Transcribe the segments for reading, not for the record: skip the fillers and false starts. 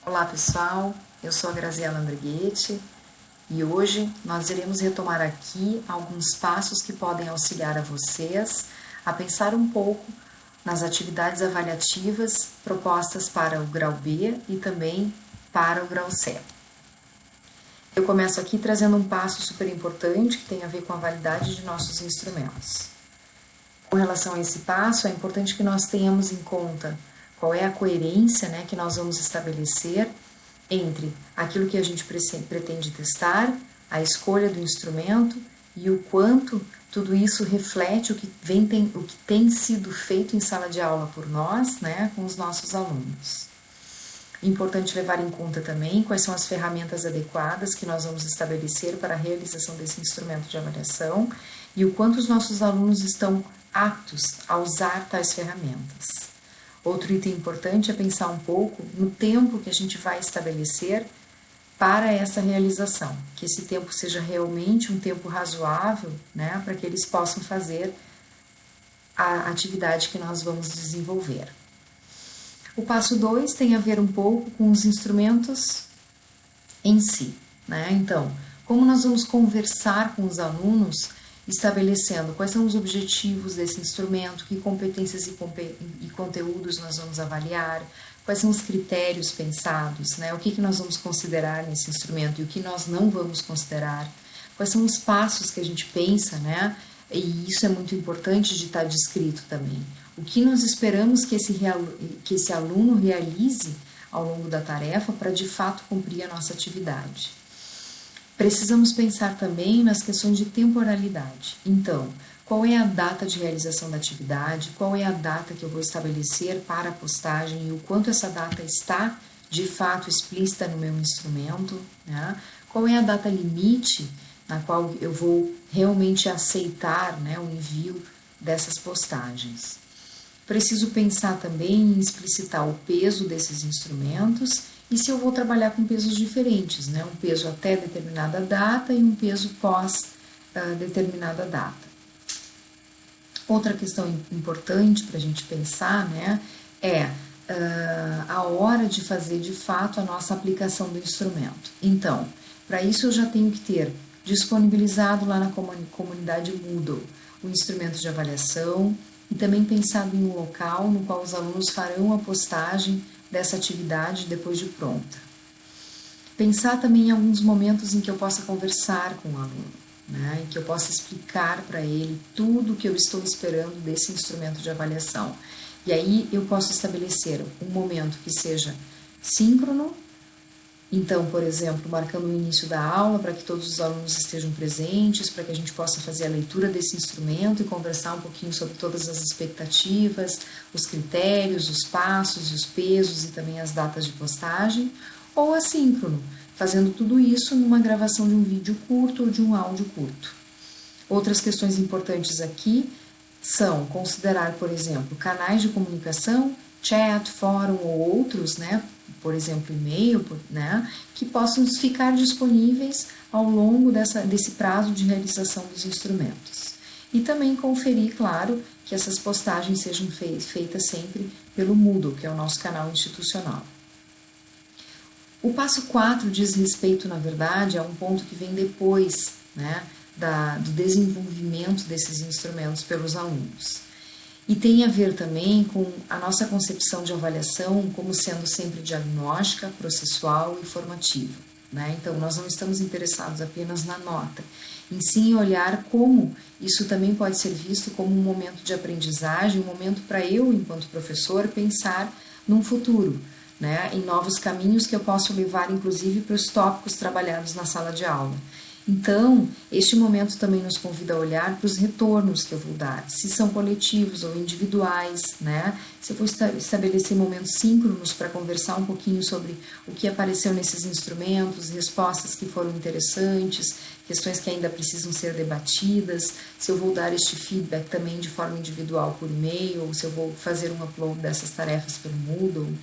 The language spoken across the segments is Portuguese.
Olá pessoal, eu sou a Graziela Andrighetti e hoje nós iremos retomar aqui alguns passos que podem auxiliar a vocês a pensar um pouco nas atividades avaliativas propostas para o grau B e também para o grau C. Eu começo aqui trazendo um passo super importante que tem a ver com a validade de nossos instrumentos. Com relação a esse passo, é importante que nós tenhamos em conta qual é a coerência, que nós vamos estabelecer entre aquilo que a gente pretende testar, a escolha do instrumento e o quanto tudo isso reflete o que tem sido feito em sala de aula por nós, com os nossos alunos. Importante levar em conta também quais são as ferramentas adequadas que nós vamos estabelecer para a realização desse instrumento de avaliação e o quanto os nossos alunos estão aptos a usar tais ferramentas. Outro item importante é pensar um pouco no tempo que a gente vai estabelecer para essa realização, que esse tempo seja realmente um tempo razoável, para que eles possam fazer a atividade que nós vamos desenvolver. O passo 2 tem a ver um pouco com os instrumentos em si, Então, como nós vamos conversar com os alunos, estabelecendo quais são os objetivos desse instrumento, que competências e conteúdos nós vamos avaliar, quais são os critérios pensados, o que nós vamos considerar nesse instrumento e o que nós não vamos considerar, quais são os passos que a gente pensa, e isso é muito importante de estar descrito também. O que nós esperamos que esse aluno realize ao longo da tarefa para de fato cumprir a nossa atividade. Precisamos pensar também nas questões de temporalidade. Então, qual é a data de realização da atividade, qual é a data que eu vou estabelecer para a postagem e o quanto essa data está de fato explícita no meu instrumento, Qual é a data limite na qual eu vou realmente aceitar o envio dessas postagens. Preciso pensar também em explicitar o peso desses instrumentos e se eu vou trabalhar com pesos diferentes, um peso até determinada data e um peso pós determinada data. Outra questão importante para a gente pensar, é a hora de fazer de fato a nossa aplicação do instrumento. Então, para isso eu já tenho que ter disponibilizado lá na comunidade Moodle o instrumento de avaliação e também pensado em um local no qual os alunos farão a postagem dessa atividade depois de pronta. Pensar também em alguns momentos em que eu possa conversar com o aluno, em que eu possa explicar para ele tudo o que eu estou esperando desse instrumento de avaliação. E aí eu posso estabelecer um momento que seja síncrono, então, por exemplo, marcando o início da aula para que todos os alunos estejam presentes, para que a gente possa fazer a leitura desse instrumento e conversar um pouquinho sobre todas as expectativas, os critérios, os passos, os pesos e também as datas de postagem, ou assíncrono, fazendo tudo isso numa gravação de um vídeo curto ou de um áudio curto. Outras questões importantes aqui são considerar, por exemplo, canais de comunicação, chat, fórum ou outros, por exemplo, e-mail, que possam ficar disponíveis ao longo desse prazo de realização dos instrumentos. E também conferir, claro, que essas postagens sejam feitas sempre pelo Moodle, que é o nosso canal institucional. O passo 4 diz respeito, na verdade, a um ponto que vem depois, do desenvolvimento desses instrumentos pelos alunos. E tem a ver também com a nossa concepção de avaliação como sendo sempre diagnóstica, processual e formativa. Então, nós não estamos interessados apenas na nota, em sim olhar como isso também pode ser visto como um momento de aprendizagem, um momento para eu, enquanto professor, pensar num futuro, em novos caminhos que eu posso levar, inclusive, para os tópicos trabalhados na sala de aula. Então, este momento também nos convida a olhar para os retornos que eu vou dar, se são coletivos ou individuais, Se eu vou estabelecer momentos síncronos para conversar um pouquinho sobre o que apareceu nesses instrumentos, respostas que foram interessantes, questões que ainda precisam ser debatidas, se eu vou dar este feedback também de forma individual por e-mail, ou se eu vou fazer um upload dessas tarefas pelo Moodle,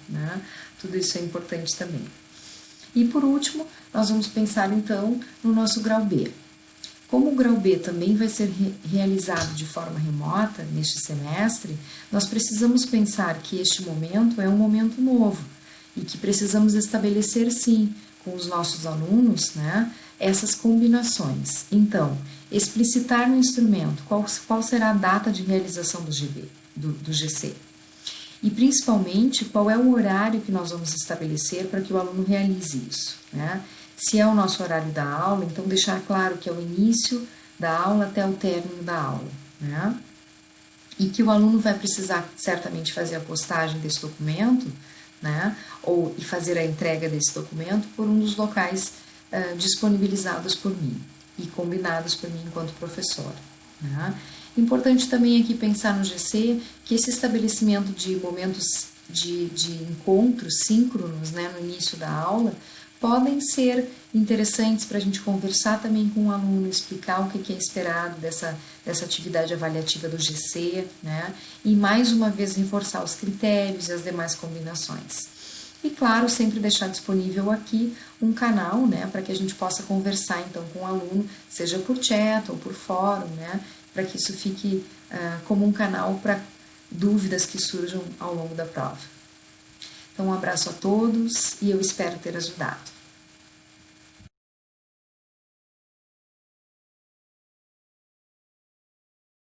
Tudo isso é importante também. E por último, nós vamos pensar então no nosso grau B. Como o grau B também vai ser realizado de forma remota neste semestre, nós precisamos pensar que este momento é um momento novo e que precisamos estabelecer sim com os nossos alunos, né, essas combinações. Então, explicitar no instrumento qual será a data de realização do GC. E principalmente qual é o horário que nós vamos estabelecer para que o aluno realize isso, né? Se é o nosso horário da aula, então deixar claro que é o início da aula até o término da aula, né? E que o aluno vai precisar certamente fazer a postagem desse documento, né? E fazer a entrega desse documento por um dos locais disponibilizados por mim e combinados por mim enquanto professora, né? Importante também aqui pensar no GC que esse estabelecimento de momentos de encontros síncronos, né, no início da aula podem ser interessantes para a gente conversar também com o aluno, explicar o que é esperado dessa atividade avaliativa do GC, né, e mais uma vez reforçar os critérios e as demais combinações. E claro, sempre deixar disponível aqui um canal, né, para que a gente possa conversar então com o aluno, seja por chat ou por fórum, né, para que isso fique como um canal para dúvidas que surjam ao longo da prova. Então, um abraço a todos e eu espero ter ajudado.